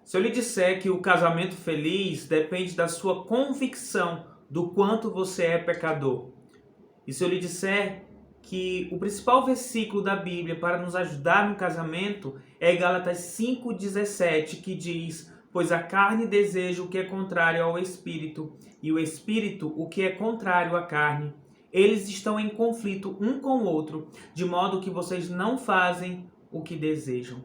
Se eu lhe disser que o casamento feliz depende da sua convicção do quanto você é pecador, e se eu lhe disser que o principal versículo da Bíblia para nos ajudar no casamento é Gálatas 5,17, que diz: pois a carne deseja o que é contrário ao espírito, e o espírito o que é contrário à carne. Eles estão em conflito um com o outro, de modo que vocês não fazem o que desejam.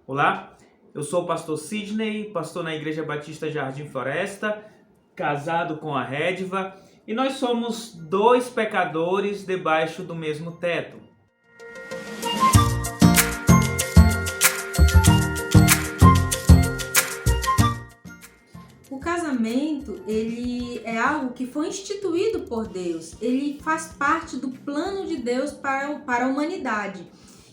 Olá, eu sou o pastor Sidney, pastor na Igreja Batista Jardim Floresta, casado com a Rédiva, e nós somos dois pecadores debaixo do mesmo teto. O casamento, ele é algo que foi instituído por Deus. Ele faz parte do plano de Deus para a humanidade.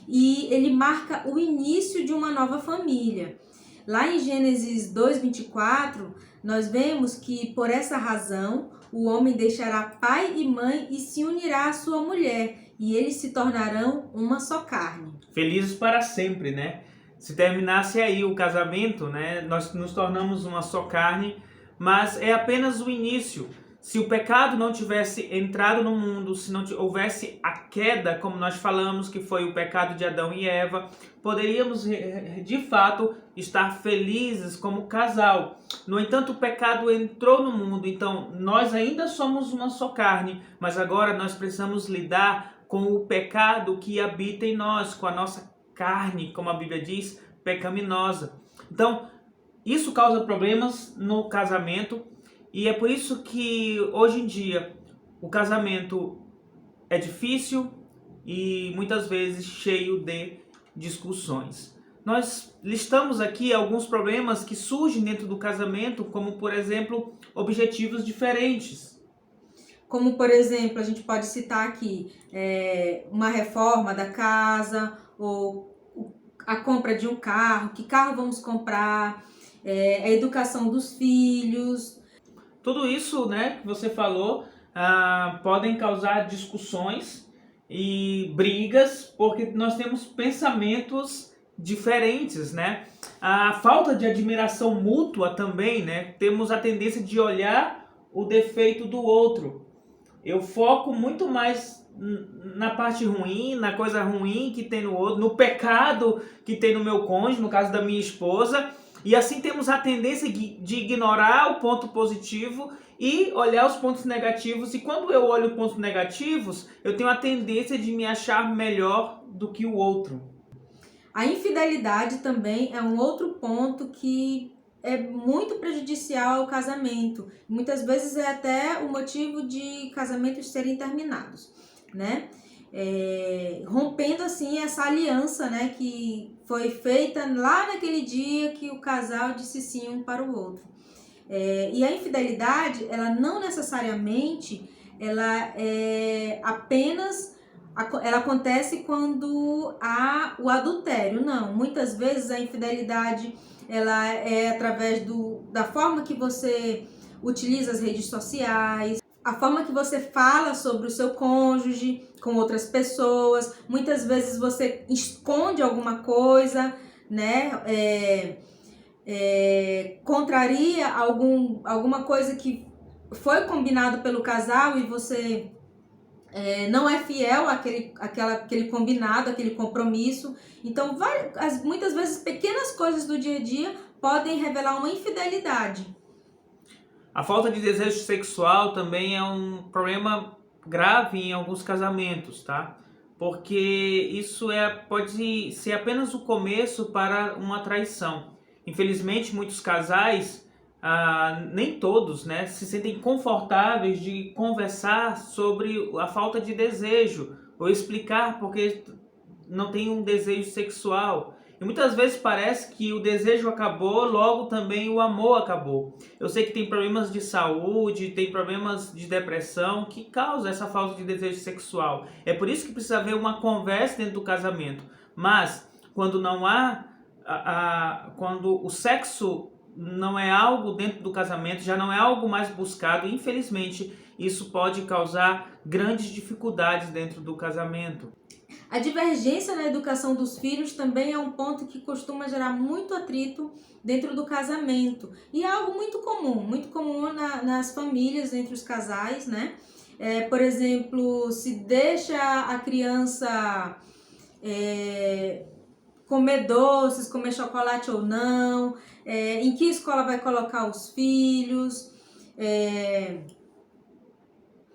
E ele marca o início de uma nova família. Lá em Gênesis 2:24, nós vemos que por essa razão o homem deixará pai e mãe e se unirá à sua mulher, e eles se tornarão uma só carne. Felizes para sempre, né? Se terminasse aí o casamento, né, nós nos tornamos uma só carne, mas é apenas o início. Se o pecado não tivesse entrado no mundo, se não houvesse a queda, como nós falamos, que foi o pecado de Adão e Eva, poderíamos de fato estar felizes como casal. No entanto, o pecado entrou no mundo, então nós ainda somos uma só carne, mas agora nós precisamos lidar com o pecado que habita em nós, com a nossa carne, como a Bíblia diz, pecaminosa. Então, isso causa problemas no casamento. E é por isso que hoje em dia o casamento é difícil e muitas vezes cheio de discussões. Nós listamos aqui alguns problemas que surgem dentro do casamento, como por exemplo, objetivos diferentes. Como, por exemplo, a gente pode citar aqui uma reforma da casa, ou a compra de um carro, que carro vamos comprar, a educação dos filhos. Tudo isso, né, que você falou, podem causar discussões e brigas, porque nós temos pensamentos diferentes, né? A falta de admiração mútua também, né? Temos a tendência de olhar o defeito do outro. Eu foco muito mais na parte ruim, na coisa ruim que tem no outro, no pecado que tem no meu cônjuge, no caso da minha esposa. E assim temos a tendência de ignorar o ponto positivo e olhar os pontos negativos. E quando eu olho os pontos negativos, eu tenho a tendência de me achar melhor do que o outro. A infidelidade também é um outro ponto que é muito prejudicial ao casamento. Muitas vezes é até o motivo de casamentos serem terminados, né? Rompendo assim essa aliança, né, que foi feita lá naquele dia que o casal disse sim um para o outro. E a infidelidade, ela não necessariamente ela é apenas ela acontece quando há o adultério. Não, muitas vezes a infidelidade ela é através da forma que você utiliza as redes sociais, a forma que você fala sobre o seu cônjuge com outras pessoas. Muitas vezes você esconde alguma coisa, né? Contraria alguma coisa que foi combinado pelo casal e você não é fiel àquele combinado, àquele compromisso. Então, muitas vezes pequenas coisas do dia a dia podem revelar uma infidelidade. A falta de desejo sexual também é um problema grave em alguns casamentos, tá? Porque isso pode ser apenas o começo para uma traição. Infelizmente, muitos casais, nem todos, né, se sentem confortáveis de conversar sobre a falta de desejo ou explicar porque não tem um desejo sexual. E muitas vezes parece que o desejo acabou, logo também o amor acabou. Eu sei que tem problemas de saúde, tem problemas de depressão que causam essa falta de desejo sexual. É por isso que precisa haver uma conversa dentro do casamento. Mas quando não há, quando o sexo não é algo dentro do casamento, já não é algo mais buscado, infelizmente isso pode causar grandes dificuldades dentro do casamento. A divergência na educação dos filhos também é um ponto que costuma gerar muito atrito dentro do casamento. E é algo muito comum nas famílias, entre os casais, né? Por exemplo, se deixa a criança comer doces, comer chocolate ou não, em que escola vai colocar os filhos,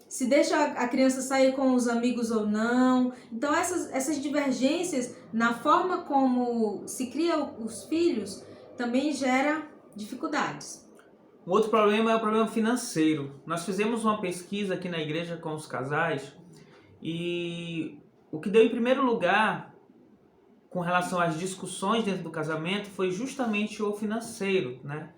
se deixa a criança sair com os amigos ou não. Então essas divergências na forma como se cria os filhos também gera dificuldades. Um outro problema é o problema financeiro. Nós fizemos uma pesquisa aqui na igreja com os casais e o que deu em primeiro lugar com relação às discussões dentro do casamento foi justamente o financeiro, né?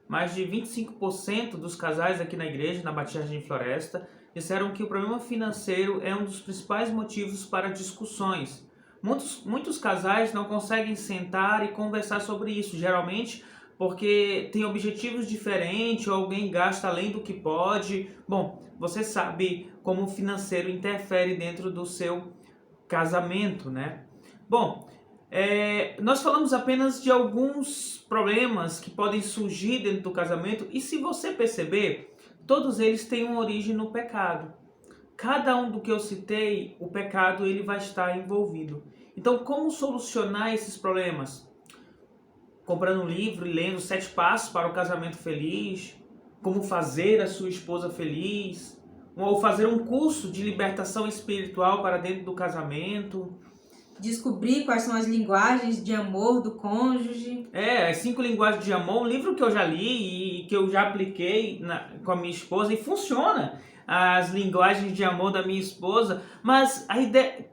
Mais de 25% dos casais aqui na igreja, na Batista de Floresta, disseram que o problema financeiro é um dos principais motivos para discussões. Muitos casais não conseguem sentar e conversar sobre isso, geralmente porque tem objetivos diferentes ou alguém gasta além do que pode. Bom, você sabe como o financeiro interfere dentro do seu casamento, né? Bom, nós falamos apenas de alguns problemas que podem surgir dentro do casamento e se você perceber, todos eles têm uma origem no pecado. Cada um do que eu citei, o pecado ele vai estar envolvido. Então, como solucionar esses problemas? Comprando um livro e lendo 7 passos para o casamento feliz, como fazer a sua esposa feliz, ou fazer um curso de libertação espiritual para dentro do casamento. Descobrir quais são as linguagens de amor do cônjuge. As 5 linguagens de amor, um livro que eu já li e que eu já apliquei com a minha esposa e funciona. As linguagens de amor da minha esposa, mas a ideia,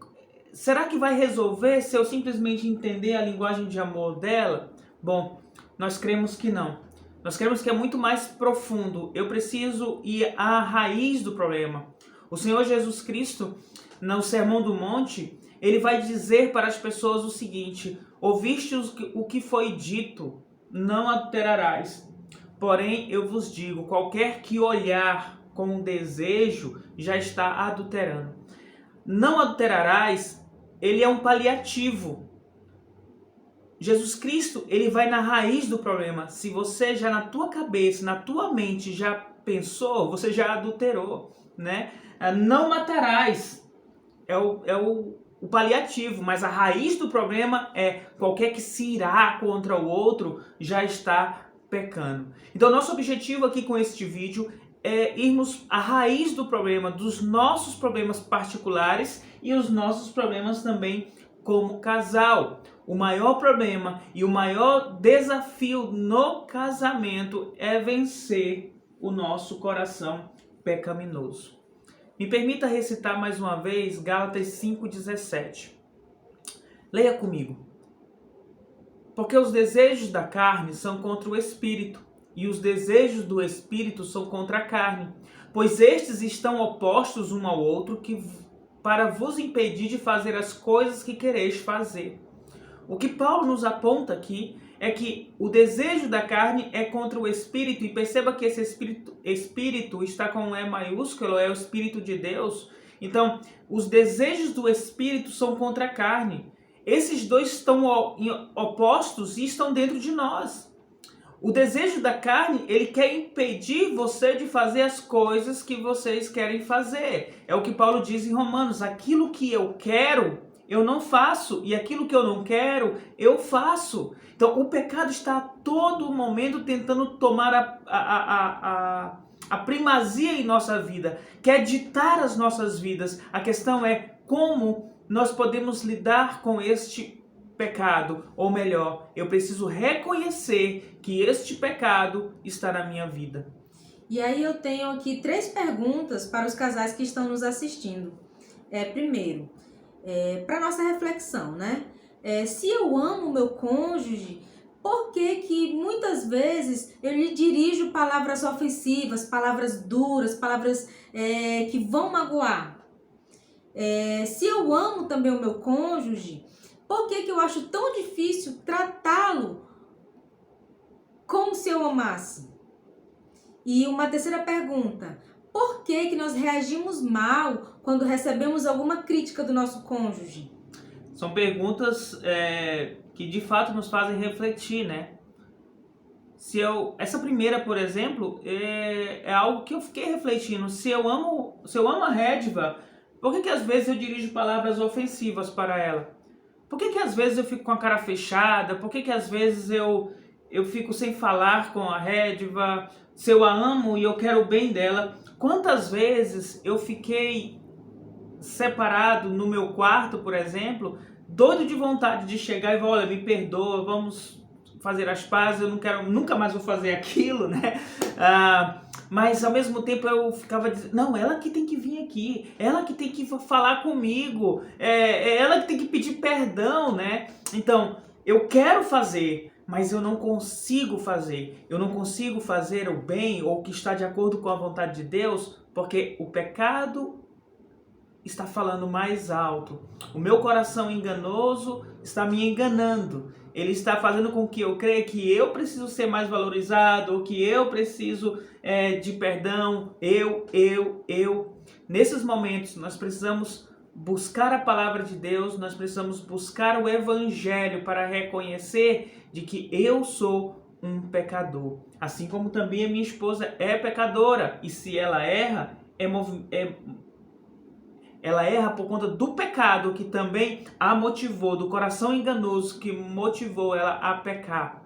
será que vai resolver se eu simplesmente entender a linguagem de amor dela? Bom, nós cremos que não. Nós cremos que é muito mais profundo. Eu preciso ir à raiz do problema. O Senhor Jesus Cristo, no Sermão do Monte, ele vai dizer para as pessoas o seguinte: ouviste o que foi dito, não adulterarás. Porém, eu vos digo, qualquer que olhar com desejo já está adulterando. Não adulterarás, ele é um paliativo. Jesus Cristo, ele vai na raiz do problema. Se você já na tua cabeça, na tua mente já pensou, você já adulterou, né? Não matarás é o paliativo, mas a raiz do problema é qualquer que se irá contra o outro já está pecando. Então, nosso objetivo aqui com este vídeo é irmos à raiz do problema, dos nossos problemas particulares e os nossos problemas também como casal. O maior problema e o maior desafio no casamento é vencer o nosso coração pecaminoso. Me permita recitar mais uma vez Gálatas 5,17. Leia comigo. Porque os desejos da carne são contra o espírito, e os desejos do espírito são contra a carne, pois estes estão opostos um ao outro, para vos impedir de fazer as coisas que quereis fazer. O que Paulo nos aponta aqui é que o desejo da carne é contra o espírito, e perceba que esse espírito está com um E maiúsculo, é o Espírito de Deus. Então, os desejos do espírito são contra a carne. Esses dois estão opostos e estão dentro de nós. O desejo da carne, ele quer impedir você de fazer as coisas que vocês querem fazer. É o que Paulo diz em Romanos: aquilo que eu quero, eu não faço, e aquilo que eu não quero, eu faço. Então, o pecado está a todo momento tentando tomar a primazia em nossa vida, quer ditar as nossas vidas. A questão é como nós podemos lidar com este pecado, ou melhor, eu preciso reconhecer que este pecado está na minha vida. E aí eu tenho aqui 3 perguntas para os casais que estão nos assistindo. Primeiro, para nossa reflexão, né? Se eu amo o meu cônjuge, por que muitas vezes eu lhe dirijo palavras ofensivas, palavras duras, palavras que vão magoar? Se eu amo também o meu cônjuge, por que eu acho tão difícil tratá-lo como se eu amasse? E uma terceira pergunta: por que nós reagimos mal quando recebemos alguma crítica do nosso cônjuge? São perguntas que de fato nos fazem refletir, né? Essa primeira, por exemplo, é algo que eu fiquei refletindo. Se eu amo a Rédiva, por que às vezes eu dirijo palavras ofensivas para ela? Por que às vezes eu fico com a cara fechada? Por que às vezes eu fico sem falar com a Rédiva? Se eu a amo e eu quero o bem dela, quantas vezes eu fiquei separado no meu quarto, por exemplo, doido de vontade de chegar e falar, olha, me perdoa, vamos fazer as pazes, eu não quero, nunca mais vou fazer aquilo, né? Mas ao mesmo tempo eu ficava dizendo, não, ela que tem que vir aqui, ela que tem que falar comigo, é ela que tem que pedir perdão, né? Então, eu quero fazer, mas eu não consigo fazer. Eu não consigo fazer o bem ou o que está de acordo com a vontade de Deus, porque o pecado está falando mais alto. O meu coração enganoso está me enganando. Ele está fazendo com que eu creia que eu preciso ser mais valorizado, ou que eu preciso de perdão. Eu. Nesses momentos, nós precisamos buscar a palavra de Deus, nós precisamos buscar o Evangelho para reconhecer de que eu sou um pecador. Assim como também a minha esposa é pecadora. E se ela erra, ela erra por conta do pecado que também a motivou, do coração enganoso que motivou ela a pecar.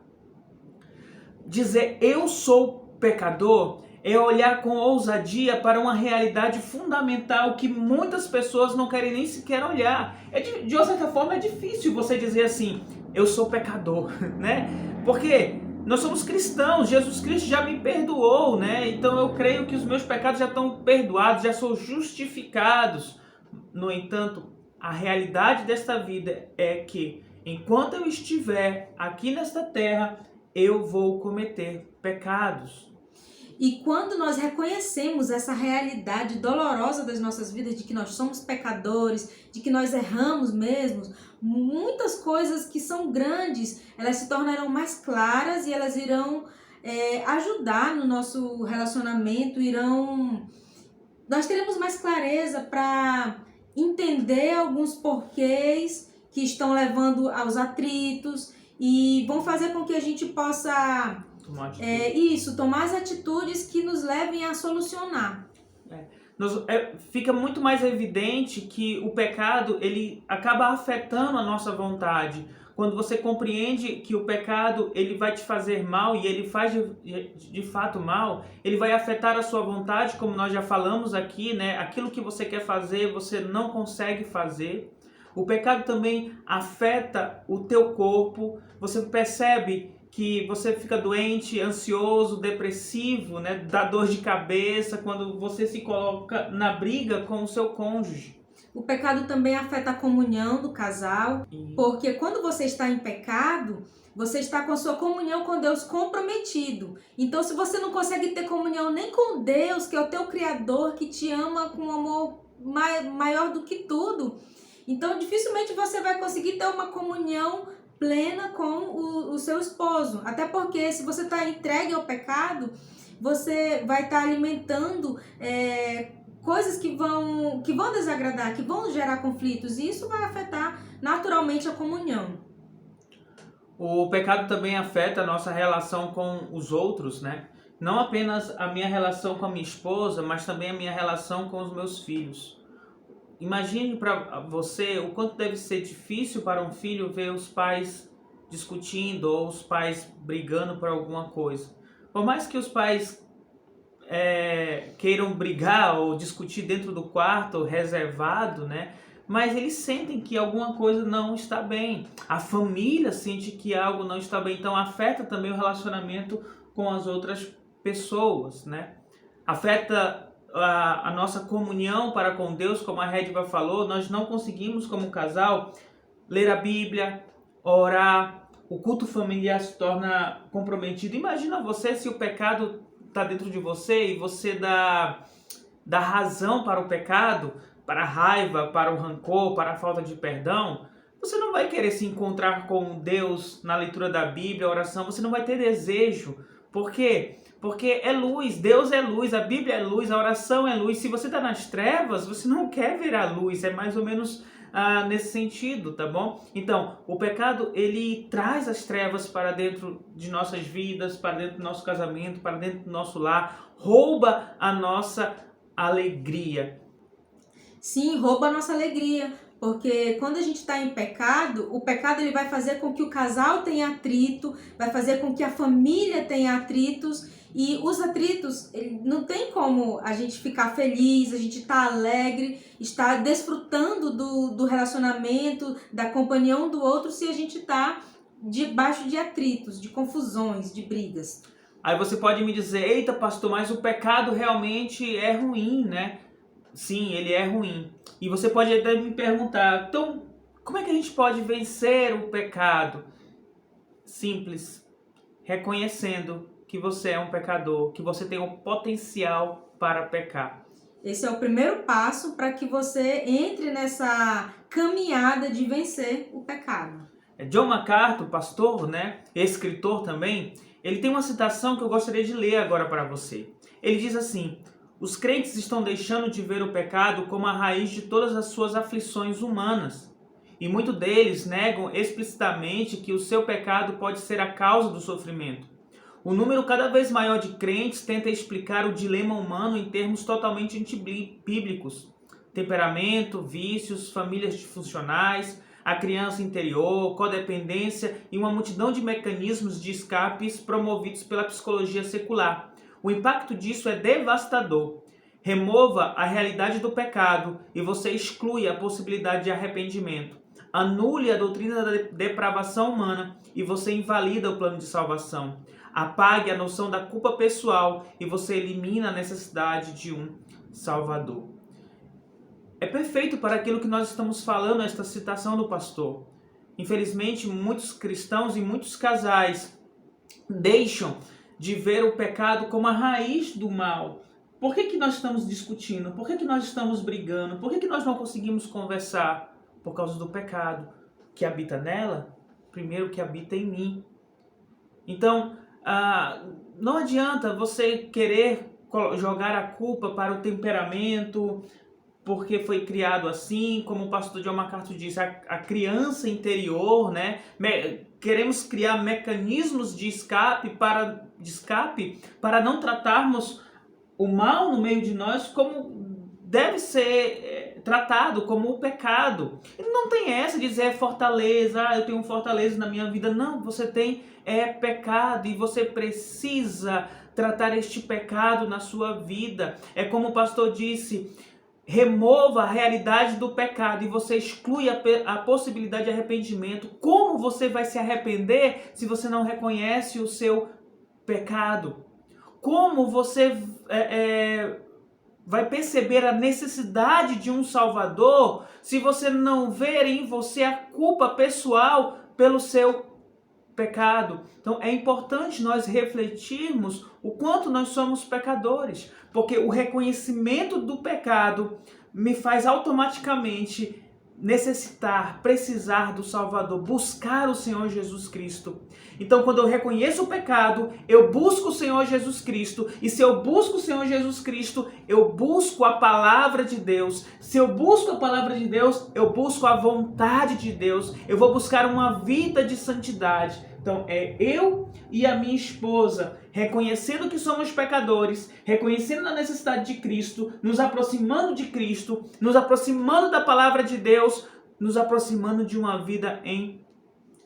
Dizer eu sou pecador é olhar com ousadia para uma realidade fundamental que muitas pessoas não querem nem sequer olhar. De uma certa forma é difícil você dizer assim, eu sou pecador, né? Porque nós somos cristãos, Jesus Cristo já me perdoou, né? Então eu creio que os meus pecados já estão perdoados, já são justificados. No entanto, a realidade desta vida é que, enquanto eu estiver aqui nesta terra, eu vou cometer pecados. E quando nós reconhecemos essa realidade dolorosa das nossas vidas, de que nós somos pecadores, de que nós erramos mesmo, muitas coisas que são grandes, elas se tornarão mais claras e elas irão ajudar no nosso relacionamento, nós teremos mais clareza para entender alguns porquês que estão levando aos atritos e vão fazer com que a gente possa tomar as atitudes que nos levem a solucionar. Fica muito mais evidente que o pecado ele acaba afetando a nossa vontade. Quando você compreende que o pecado ele vai te fazer mal e ele faz de fato mal, ele vai afetar a sua vontade, como nós já falamos aqui, né? Aquilo que você quer fazer, você não consegue fazer. O pecado também afeta o teu corpo. Você percebe que você fica doente, ansioso, depressivo, né? Dá dor de cabeça quando você se coloca na briga com o seu cônjuge. O pecado também afeta a comunhão do casal, porque quando você está em pecado, você está com a sua comunhão com Deus comprometido. Então, se você não consegue ter comunhão nem com Deus, que é o teu Criador, que te ama com um amor maior do que tudo, então dificilmente você vai conseguir ter uma comunhão plena com o seu esposo. Até porque se você está entregue ao pecado, você vai estar alimentando coisas que vão desagradar, que vão gerar conflitos, e isso vai afetar naturalmente a comunhão. O pecado também afeta a nossa relação com os outros, né? Não apenas a minha relação com a minha esposa, mas também a minha relação com os meus filhos. Imagine para você o quanto deve ser difícil para um filho ver os pais discutindo ou os pais brigando por alguma coisa. Por mais que os pais queiram brigar ou discutir dentro do quarto reservado, né? Mas eles sentem que alguma coisa não está bem. A família sente que algo não está bem, então afeta também o relacionamento com as outras pessoas, né? Afeta a nossa comunhão para com Deus, como a Rédiva falou. Nós não conseguimos como casal ler a Bíblia, orar, o culto familiar se torna comprometido. Imagina você se o pecado está dentro de você e você dá razão para o pecado, para a raiva, para o rancor, para a falta de perdão. Você não vai querer se encontrar com Deus na leitura da Bíblia, a oração, você não vai ter desejo. Por quê? Porque é luz, Deus é luz, a Bíblia é luz, a oração é luz. Se você está nas trevas, você não quer ver a luz. É mais ou menos nesse sentido, tá bom? Então, o pecado, ele traz as trevas para dentro de nossas vidas, para dentro do nosso casamento, para dentro do nosso lar, rouba a nossa alegria. Sim, rouba a nossa alegria, porque quando a gente está em pecado, o pecado ele vai fazer com que o casal tenha atrito, vai fazer com que a família tenha atritos, e os atritos, não tem como a gente ficar feliz, a gente estar alegre, estar desfrutando do relacionamento, da companhia um do outro, se a gente está debaixo de atritos, de confusões, de brigas. Aí você pode me dizer, eita pastor, mas o pecado realmente é ruim, né? Sim, ele é ruim. E você pode até me perguntar, então, como é que a gente pode vencer o pecado? Simples, reconhecendo que você é um pecador, que você tem o potencial para pecar. Esse é o primeiro passo para que você entre nessa caminhada de vencer o pecado. John MacArthur, pastor, né, escritor também, ele tem uma citação que eu gostaria de ler agora para você. Ele diz assim: os crentes estão deixando de ver o pecado como a raiz de todas as suas aflições humanas. E muitos deles negam explicitamente que o seu pecado pode ser a causa do sofrimento. O número cada vez maior de crentes tenta explicar o dilema humano em termos totalmente antibíblicos. Temperamento, vícios, famílias disfuncionais, a criança interior, codependência e uma multidão de mecanismos de escapes promovidos pela psicologia secular. O impacto disso é devastador. Remova a realidade do pecado e você exclui a possibilidade de arrependimento. Anule a doutrina da depravação humana e você invalida o plano de salvação. Apague a noção da culpa pessoal e você elimina a necessidade de um Salvador. É perfeito para aquilo que nós estamos falando, esta citação do pastor. Infelizmente, muitos cristãos e muitos casais deixam de ver o pecado como a raiz do mal. Por que nós estamos discutindo? Por que nós estamos brigando? Por que nós não conseguimos conversar? Por causa do pecado que habita nela, primeiro que habita em mim. Então, não adianta você querer jogar a culpa para o temperamento, porque foi criado assim, como o pastor John MacArthur disse, a criança interior, né? Queremos criar mecanismos de escape para não tratarmos o mal no meio de nós como deve ser tratado, como o pecado. E não tem essa de dizer fortaleza, eu tenho fortaleza na minha vida. Não, você tem pecado e você precisa tratar este pecado na sua vida. É como o pastor disse, remova a realidade do pecado e você exclui a possibilidade de arrependimento. Como você vai se arrepender se você não reconhece o seu pecado? Como você vai perceber a necessidade de um Salvador se você não ver em você a culpa pessoal pelo seu pecado? Então é importante nós refletirmos o quanto nós somos pecadores, porque o reconhecimento do pecado me faz automaticamente precisar do Salvador, buscar o Senhor Jesus Cristo. Então, quando eu reconheço o pecado, eu busco o Senhor Jesus Cristo. E se eu busco o Senhor Jesus Cristo, eu busco a palavra de Deus. Se eu busco a palavra de Deus, eu busco a vontade de Deus. Eu vou buscar uma vida de santidade. Então, é eu e a minha esposa reconhecendo que somos pecadores, reconhecendo a necessidade de Cristo, nos aproximando de Cristo, nos aproximando da palavra de Deus, nos aproximando de uma vida em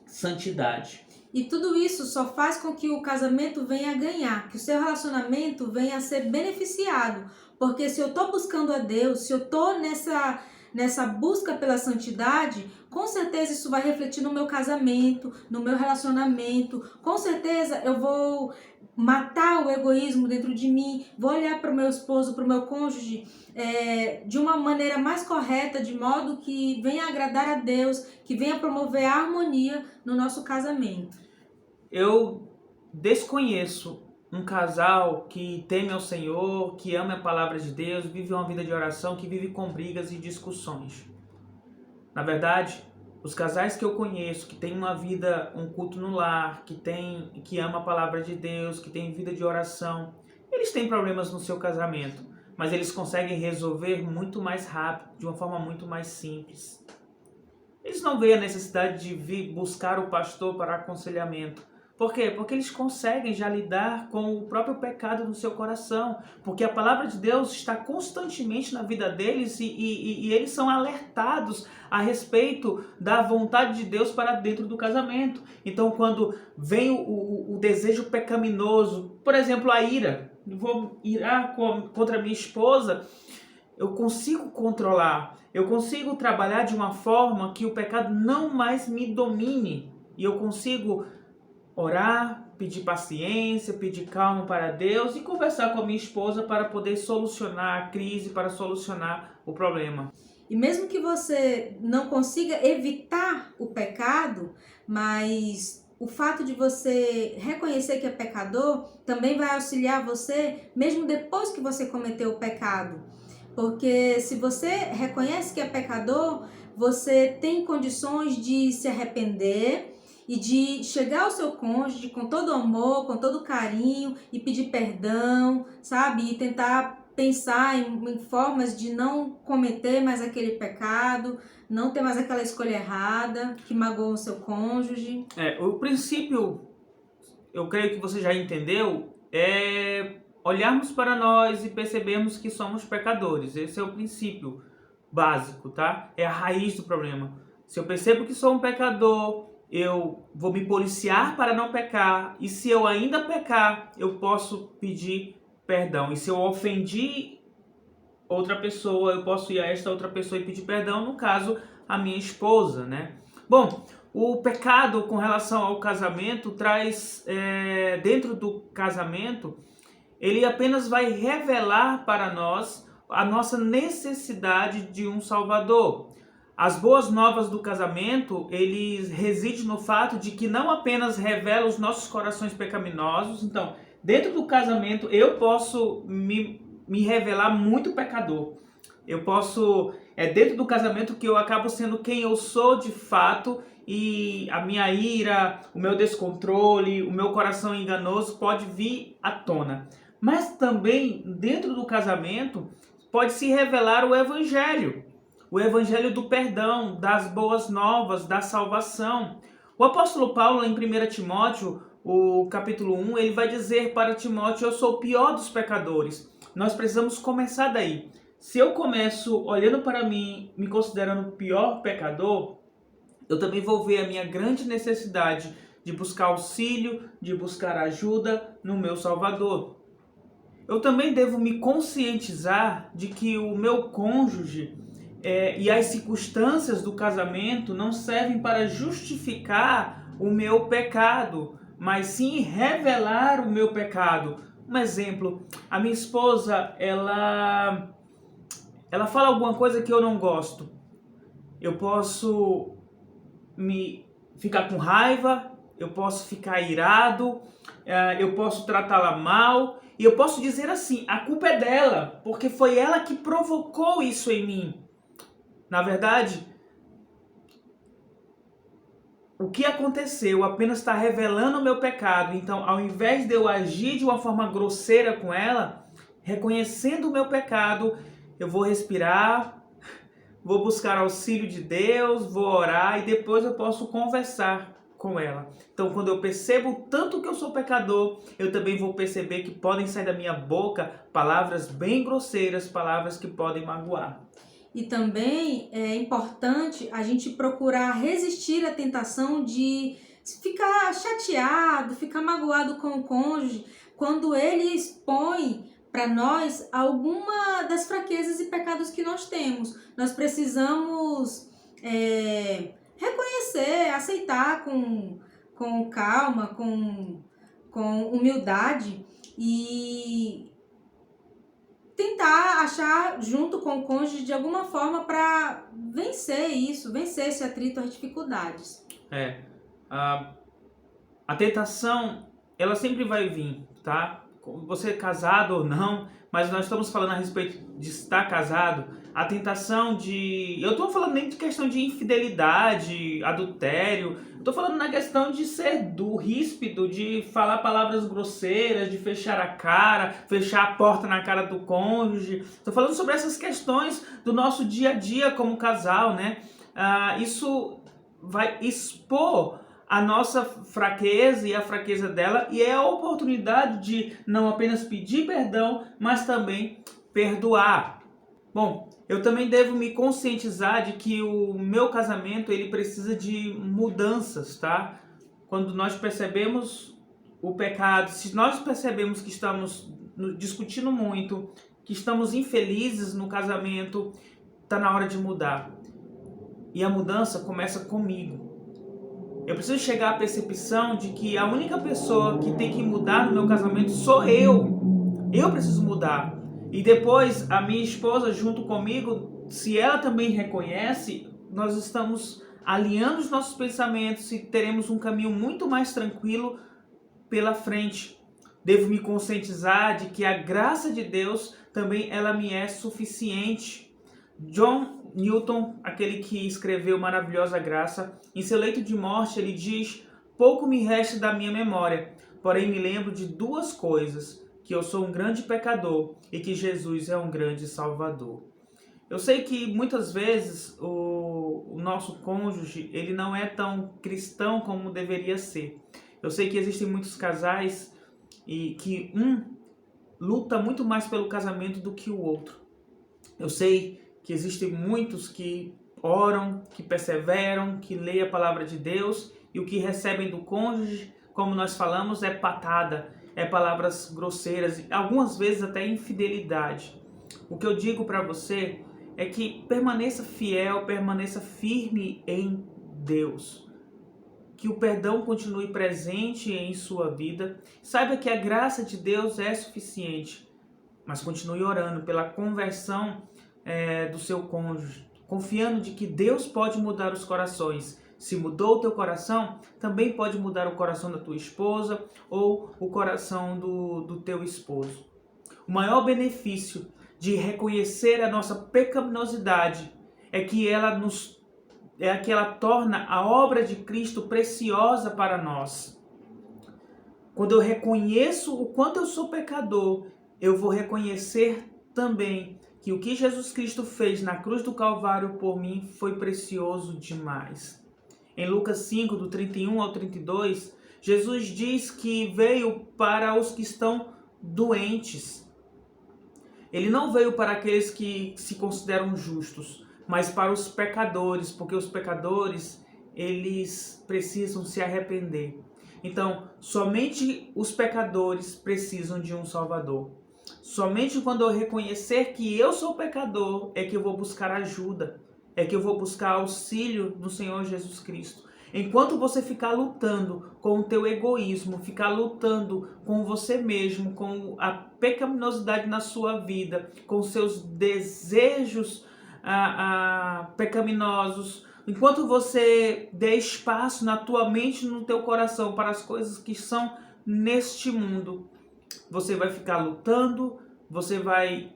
santidade. E tudo isso só faz com que o casamento venha a ganhar, que o seu relacionamento venha a ser beneficiado. Porque se eu estou buscando a Deus, se eu estou nessa busca pela santidade, com certeza isso vai refletir no meu casamento, no meu relacionamento. Com certeza eu vou matar o egoísmo dentro de mim, vou olhar para o meu esposo, para o meu cônjuge de uma maneira mais correta, de modo que venha agradar a Deus, que venha promover a harmonia no nosso casamento. Eu desconheço um casal que teme ao Senhor, que ama a palavra de Deus, vive uma vida de oração, que vive com brigas e discussões. Na verdade, os casais que eu conheço, que têm uma vida, um culto no lar, que ama a palavra de Deus, que tem vida de oração, eles têm problemas no seu casamento, mas eles conseguem resolver muito mais rápido, de uma forma muito mais simples. eles não veem a necessidade de vir buscar o pastor para aconselhamento. Por quê? Porque eles conseguem já lidar com o próprio pecado no seu coração. Porque a palavra de Deus está constantemente na vida deles e eles são alertados a respeito da vontade de Deus para dentro do casamento. Então, quando vem o desejo pecaminoso, por exemplo, a ira, vou irar contra minha esposa, eu consigo controlar, eu consigo trabalhar de uma forma que o pecado não mais me domine. E eu consigo orar, pedir paciência, pedir calma para Deus e conversar com a minha esposa para poder solucionar a crise, para solucionar o problema. E mesmo que você não consiga evitar o pecado, mas o fato de você reconhecer que é pecador também vai auxiliar você, mesmo depois que você cometeu o pecado. Porque se você reconhece que é pecador, você tem condições de se arrepender e de chegar ao seu cônjuge com todo amor, com todo carinho e pedir perdão, sabe? E tentar pensar em formas de não cometer mais aquele pecado, não ter mais aquela escolha errada que magoou o seu cônjuge. O princípio, eu creio que você já entendeu, é olharmos para nós e percebermos que somos pecadores. Esse é o princípio básico, tá? É a raiz do problema. Se eu percebo que sou um pecador, eu vou me policiar para não pecar. E se eu ainda pecar, eu posso pedir perdão. E se eu ofendi outra pessoa, eu posso ir a esta outra pessoa e pedir perdão, no caso, a minha esposa, né? Bom, o pecado com relação ao casamento traz, dentro do casamento, ele apenas vai revelar para nós a nossa necessidade de um Salvador. As boas novas do casamento, eles residem no fato de que não apenas revela os nossos corações pecaminosos. Então, dentro do casamento, eu posso me revelar muito pecador. Eu posso, dentro do casamento que eu acabo sendo quem eu sou de fato, e a minha ira, o meu descontrole, o meu coração enganoso pode vir à tona. Mas também, dentro do casamento, pode se revelar o evangelho do perdão, das boas novas, da salvação. O apóstolo Paulo, em 1 Timóteo, o capítulo 1, ele vai dizer para Timóteo: eu sou o pior dos pecadores. Nós precisamos começar daí. Se eu começo olhando para mim, me considerando o pior pecador, eu também vou ver a minha grande necessidade de buscar auxílio, de buscar ajuda no meu Salvador. Eu também devo me conscientizar de que o meu cônjuge e as circunstâncias do casamento não servem para justificar o meu pecado, mas sim revelar o meu pecado. Um exemplo, a minha esposa, ela fala alguma coisa que eu não gosto. Eu posso ficar com raiva, eu posso ficar irado, eu posso tratá-la mal, e eu posso dizer assim: a culpa é dela, porque foi ela que provocou isso em mim. Na verdade, o que aconteceu apenas está revelando o meu pecado. Então, ao invés de eu agir de uma forma grosseira com ela, reconhecendo o meu pecado, eu vou respirar, vou buscar auxílio de Deus, vou orar e depois eu posso conversar com ela. Então, quando eu percebo tanto que eu sou pecador, eu também vou perceber que podem sair da minha boca palavras bem grosseiras, palavras que podem magoar. E também é importante a gente procurar resistir à tentação de ficar chateado, ficar magoado com o cônjuge, quando ele expõe para nós alguma das fraquezas e pecados que nós temos. Nós precisamos reconhecer, aceitar com calma, com humildade e tentar achar junto com o cônjuge de alguma forma para vencer esse atrito, as dificuldades. A tentação, ela sempre vai vir, tá? Você é casado ou não, mas nós estamos falando a respeito de estar casado. A tentação de... Eu estou falando nem de questão de infidelidade, adultério. Estou falando na questão de ser ríspido, de falar palavras grosseiras, de fechar a cara, fechar a porta na cara do cônjuge. Estou falando sobre essas questões do nosso dia a dia como casal, né? isso vai expor a nossa fraqueza e a fraqueza dela, e é a oportunidade de não apenas pedir perdão, mas também perdoar. Bom, eu também devo me conscientizar de que o meu casamento ele precisa de mudanças, tá? Quando nós percebemos o pecado, se nós percebemos que estamos discutindo muito, que estamos infelizes no casamento, está na hora de mudar. E a mudança começa comigo. Eu preciso chegar à percepção de que a única pessoa que tem que mudar no meu casamento sou eu. Eu preciso mudar. E depois a minha esposa junto comigo, se ela também reconhece, nós estamos alinhando os nossos pensamentos e teremos um caminho muito mais tranquilo pela frente. Devo me conscientizar de que a graça de Deus também ela me é suficiente. John Newton, aquele que escreveu Maravilhosa Graça, em seu leito de morte ele diz: pouco me resta da minha memória, porém me lembro de duas coisas, que eu sou um grande pecador e que Jesus é um grande Salvador. Eu sei que muitas vezes o nosso cônjuge ele não é tão cristão como deveria ser. Eu sei que existem muitos casais e que um luta muito mais pelo casamento do que o outro. Eu sei que existem muitos que oram, que perseveram, que leem a palavra de Deus e o que recebem do cônjuge, como nós falamos, é patada, é palavras grosseiras e algumas vezes até infidelidade. O que eu digo para você é que permaneça fiel, permaneça firme em Deus. Que o perdão continue presente em sua vida. Saiba que a graça de Deus é suficiente, mas continue orando pela conversão do seu cônjuge, confiando de que Deus pode mudar os corações. Se mudou o teu coração, também pode mudar o coração da tua esposa ou o coração do teu esposo. O maior benefício de reconhecer a nossa pecaminosidade é que ela torna a obra de Cristo preciosa para nós. Quando eu reconheço o quanto eu sou pecador, eu vou reconhecer também que o que Jesus Cristo fez na cruz do Calvário por mim foi precioso demais. Em Lucas 5, do 31 ao 32, Jesus diz que veio para os que estão doentes. Ele não veio para aqueles que se consideram justos, mas para os pecadores, porque os pecadores, eles precisam se arrepender. Então, somente os pecadores precisam de um Salvador. Somente quando eu reconhecer que eu sou pecador é que eu vou buscar ajuda, é que eu vou buscar auxílio do Senhor Jesus Cristo. Enquanto você ficar lutando com o teu egoísmo, ficar lutando com você mesmo, com a pecaminosidade na sua vida, com seus desejos pecaminosos, enquanto você der espaço na tua mente e no teu coração para as coisas que são neste mundo, você vai ficar lutando, você vai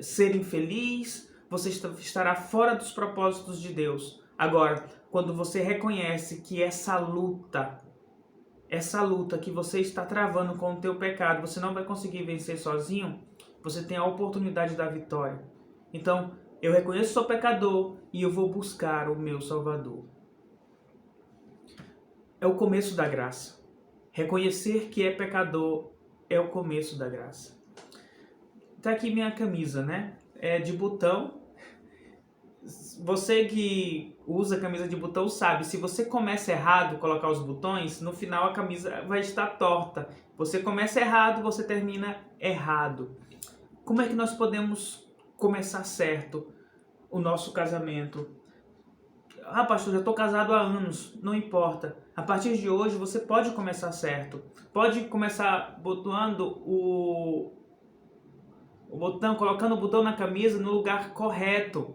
ser infeliz, você estará fora dos propósitos de Deus. Agora, quando você reconhece que essa luta que você está travando com o teu pecado, você não vai conseguir vencer sozinho, você tem a oportunidade da vitória. Então, eu reconheço que sou pecador e eu vou buscar o meu Salvador. É o começo da graça. Reconhecer que é pecador é o começo da graça. Tá aqui minha camisa, né? É de botão. Você que usa camisa de botão sabe, se você começa errado colocar os botões, no final a camisa vai estar torta. Você começa errado, você termina errado. Como é que nós podemos começar certo o nosso casamento? Ah, pastor, já estou casado há anos. Não importa. A partir de hoje você pode começar certo. Pode começar botando o botão, colocando o botão na camisa no lugar correto.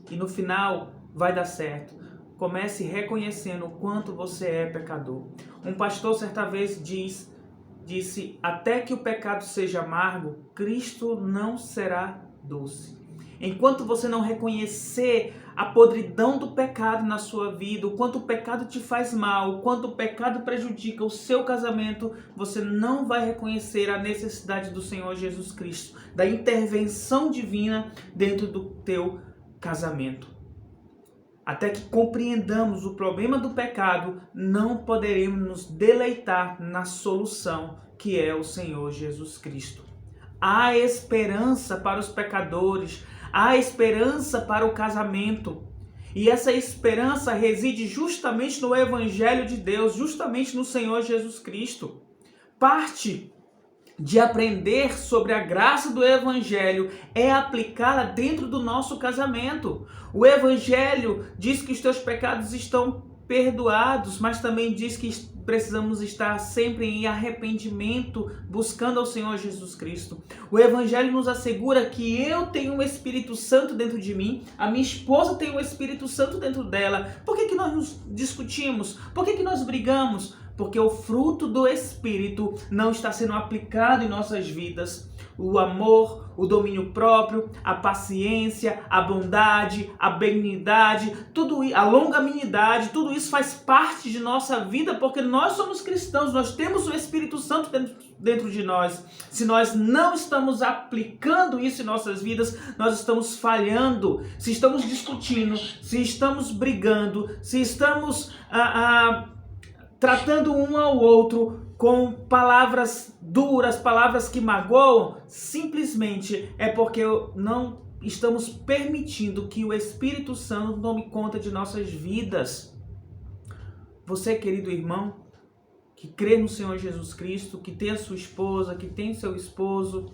E no final vai dar certo. Comece reconhecendo o quanto você é pecador. Um pastor certa vez disse: até que o pecado seja amargo, Cristo não será doce. Enquanto você não reconhecer a podridão do pecado na sua vida, o quanto o pecado te faz mal, o quanto o pecado prejudica o seu casamento, você não vai reconhecer a necessidade do Senhor Jesus Cristo, da intervenção divina dentro do teu casamento. até que compreendamos o problema do pecado, não poderemos nos deleitar na solução que é o Senhor Jesus Cristo. Há esperança para os pecadores, há esperança para o casamento. E essa esperança reside justamente no Evangelho de Deus, justamente no Senhor Jesus Cristo. Parte de aprender sobre a graça do Evangelho é aplicá-la dentro do nosso casamento. O Evangelho diz que os teus pecados estão perdoados, mas também diz que precisamos estar sempre em arrependimento, buscando ao Senhor Jesus Cristo. O Evangelho nos assegura que eu tenho um Espírito Santo dentro de mim, a minha esposa tem um Espírito Santo dentro dela. Por que nós nos discutimos? Por que nós brigamos? Porque o fruto do Espírito não está sendo aplicado em nossas vidas. O amor, o domínio próprio, a paciência, a bondade, a benignidade, a longanimidade, tudo isso faz parte de nossa vida, porque nós somos cristãos, nós temos o Espírito Santo dentro de nós. Se nós não estamos aplicando isso em nossas vidas, nós estamos falhando. Se estamos discutindo, se estamos brigando, se estamos tratando um ao outro com palavras duras, palavras que magoam, simplesmente é porque não estamos permitindo que o Espírito Santo tome conta de nossas vidas. Você, querido irmão, que crê no Senhor Jesus Cristo, que tem a sua esposa, que tem seu esposo,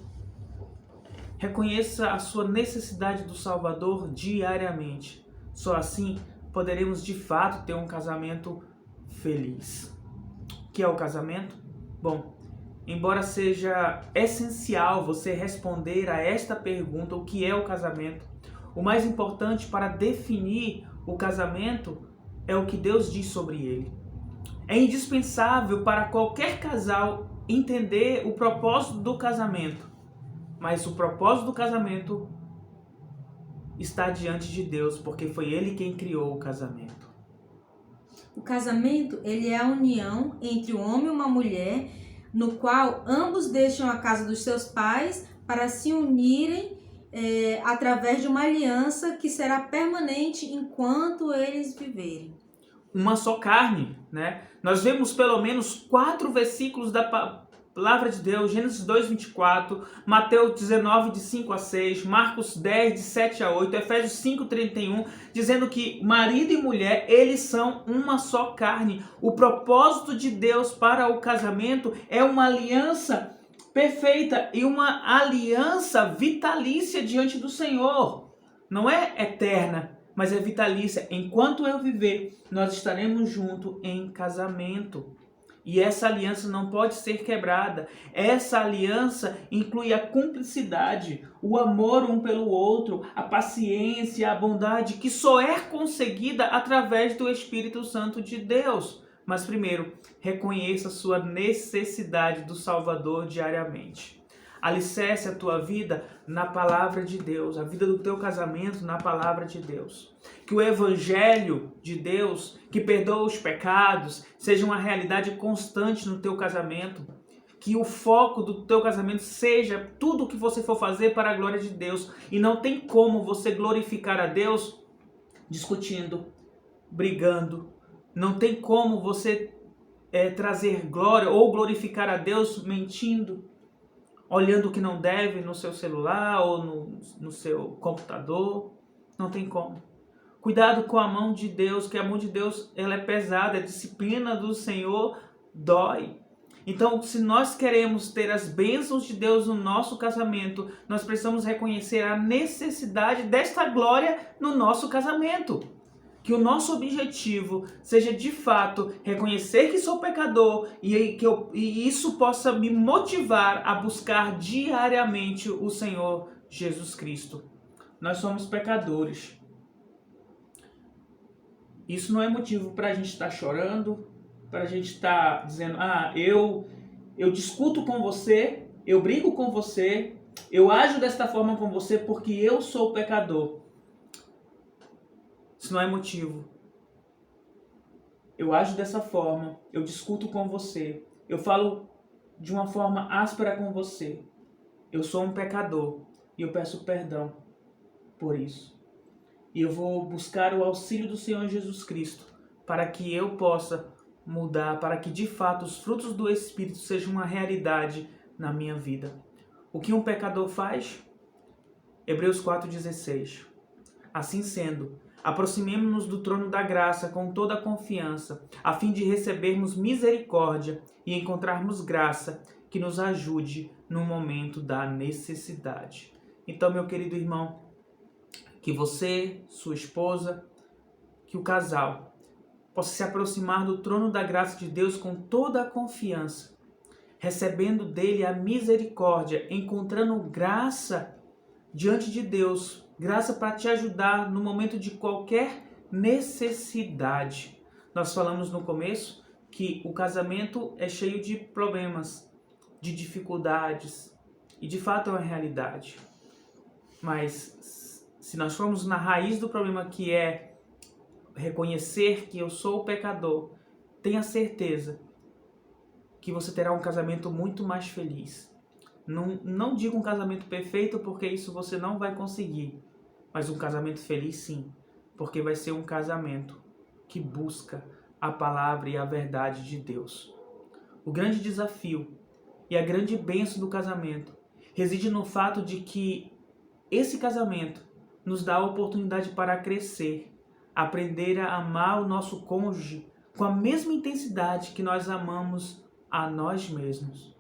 reconheça a sua necessidade do Salvador diariamente. Só assim poderemos de fato ter um casamento feliz. O que é o casamento? Bom, embora seja essencial você responder a esta pergunta, o que é o casamento, o mais importante para definir o casamento é o que Deus diz sobre ele. É indispensável para qualquer casal entender o propósito do casamento, mas o propósito do casamento está diante de Deus, porque foi Ele quem criou o casamento. O casamento, ele é a união entre um homem e uma mulher, no qual ambos deixam a casa dos seus pais para se unirem através de uma aliança que será permanente enquanto eles viverem. Uma só carne, né? Nós vemos pelo menos 4 versículos da palavra de Deus: Gênesis 2:24, Mateus 19, de 5 a 6, Marcos 10, de 7 a 8, Efésios 5:31, dizendo que marido e mulher, eles são uma só carne. O propósito de Deus para o casamento é uma aliança perfeita e uma aliança vitalícia diante do Senhor. Não é eterna, mas é vitalícia. Enquanto eu viver, nós estaremos juntos em casamento. E essa aliança não pode ser quebrada. Essa aliança inclui a cumplicidade, o amor um pelo outro, a paciência, a bondade, que só é conseguida através do Espírito Santo de Deus. Mas primeiro, reconheça a sua necessidade do Salvador diariamente. Alicerce a tua vida na palavra de Deus, a vida do teu casamento na palavra de Deus. Que o Evangelho de Deus, que perdoa os pecados, seja uma realidade constante no teu casamento. Que o foco do teu casamento seja tudo o que você for fazer para a glória de Deus. E não tem como você glorificar a Deus discutindo, brigando. Não tem como você trazer glória ou glorificar a Deus mentindo, olhando o que não deve no seu celular ou no seu computador. Não tem como. Cuidado com a mão de Deus, que a mão de Deus ela é pesada, a disciplina do Senhor dói. Então, se nós queremos ter as bênçãos de Deus no nosso casamento, nós precisamos reconhecer a necessidade desta glória no nosso casamento. Que o nosso objetivo seja de fato reconhecer que sou pecador e isso possa me motivar a buscar diariamente o Senhor Jesus Cristo. Nós somos pecadores. Isso não é motivo para a gente estar chorando, para a gente estar dizendo: eu discuto com você, eu brigo com você, eu ajo desta forma com você porque eu sou pecador. Isso não é motivo. Eu ajo dessa forma, eu discuto com você, eu falo de uma forma áspera com você. Eu sou um pecador e eu peço perdão por isso. e eu vou buscar o auxílio do Senhor Jesus Cristo para que eu possa mudar, para que de fato os frutos do Espírito sejam uma realidade na minha vida. O que um pecador faz? Hebreus 4,16. Assim sendo, aproximemo-nos do trono da graça com toda a confiança, a fim de recebermos misericórdia e encontrarmos graça que nos ajude no momento da necessidade. Então, meu querido irmão, que você, sua esposa, que o casal possa se aproximar do trono da graça de Deus com toda a confiança, recebendo dele a misericórdia, encontrando graça diante de Deus, graça para te ajudar no momento de qualquer necessidade. Nós falamos no começo que o casamento é cheio de problemas, de dificuldades, e de fato é uma realidade. Mas se nós formos na raiz do problema, que é reconhecer que eu sou o pecador, tenha certeza que você terá um casamento muito mais feliz. Não digo um casamento perfeito, porque isso você não vai conseguir, mas um casamento feliz sim, porque vai ser um casamento que busca a palavra e a verdade de Deus. O grande desafio e a grande bênção do casamento reside no fato de que esse casamento nos dá a oportunidade para crescer, aprender a amar o nosso cônjuge com a mesma intensidade que nós amamos a nós mesmos.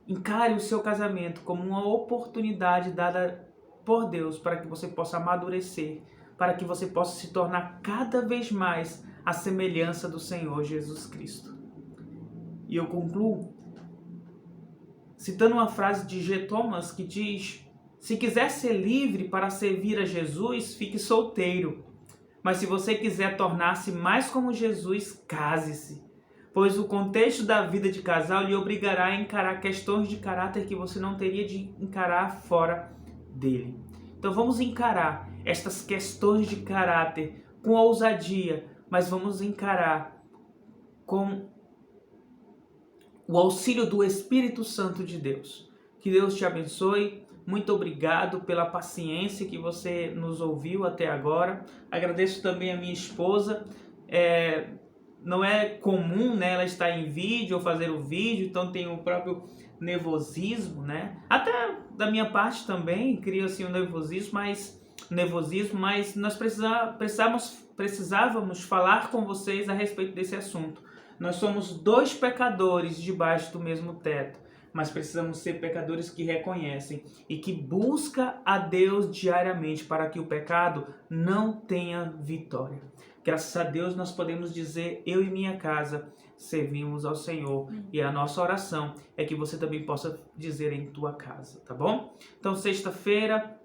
Encare o seu casamento como uma oportunidade dada por Deus para que você possa amadurecer, para que você possa se tornar cada vez mais a semelhança do Senhor Jesus Cristo. E eu concluo citando uma frase de G. Thomas que diz: se quiser ser livre para servir a Jesus, fique solteiro. Mas se você quiser tornar-se mais como Jesus, case-se. Pois o contexto da vida de casal lhe obrigará a encarar questões de caráter que você não teria de encarar fora dele. Então vamos encarar estas questões de caráter com ousadia, mas vamos encarar com o auxílio do Espírito Santo de Deus. Que Deus te abençoe. Muito obrigado pela paciência que você nos ouviu até agora. Agradeço também a minha esposa. Não é comum, né, ela estar em vídeo ou fazer o vídeo, então tem o próprio nervosismo, né? Até da minha parte também cria assim um nervosismo, mas nós precisávamos falar com vocês a respeito desse assunto. Nós somos dois pecadores debaixo do mesmo teto, mas precisamos ser pecadores que reconhecem e que buscam a Deus diariamente para que o pecado não tenha vitória. Graças a Deus nós podemos dizer: eu e minha casa servimos ao Senhor. E a nossa oração é que você também possa dizer em tua casa, tá bom? Então, sexta-feira,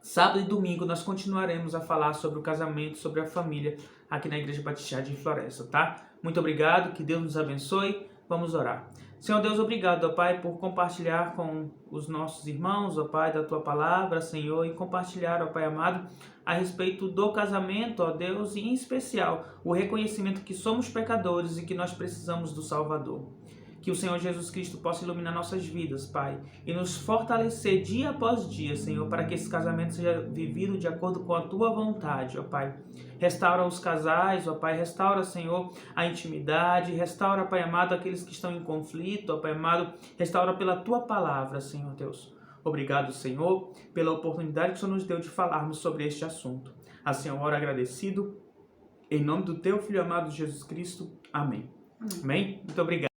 sábado e domingo nós continuaremos a falar sobre o casamento, sobre a família aqui na Igreja Batista Jardim Floresta, tá? Muito obrigado, que Deus nos abençoe. Vamos orar. Senhor Deus, obrigado, ó Pai, por compartilhar com os nossos irmãos, ó Pai, da Tua palavra, Senhor, e compartilhar, ó Pai amado, a respeito do casamento, ó Deus, e em especial o reconhecimento que somos pecadores e que nós precisamos do Salvador. Que o Senhor Jesus Cristo possa iluminar nossas vidas, Pai, e nos fortalecer dia após dia, Senhor, para que esse casamento seja vivido de acordo com a Tua vontade, ó Pai. Restaura os casais, ó Pai, restaura, Senhor, a intimidade, restaura, Pai amado, aqueles que estão em conflito, ó Pai amado, restaura pela Tua palavra, Senhor Deus. Obrigado, Senhor, pela oportunidade que o Senhor nos deu de falarmos sobre este assunto. Assim eu oro agradecido, em nome do Teu Filho amado Jesus Cristo. Amém. Amém? Muito obrigado.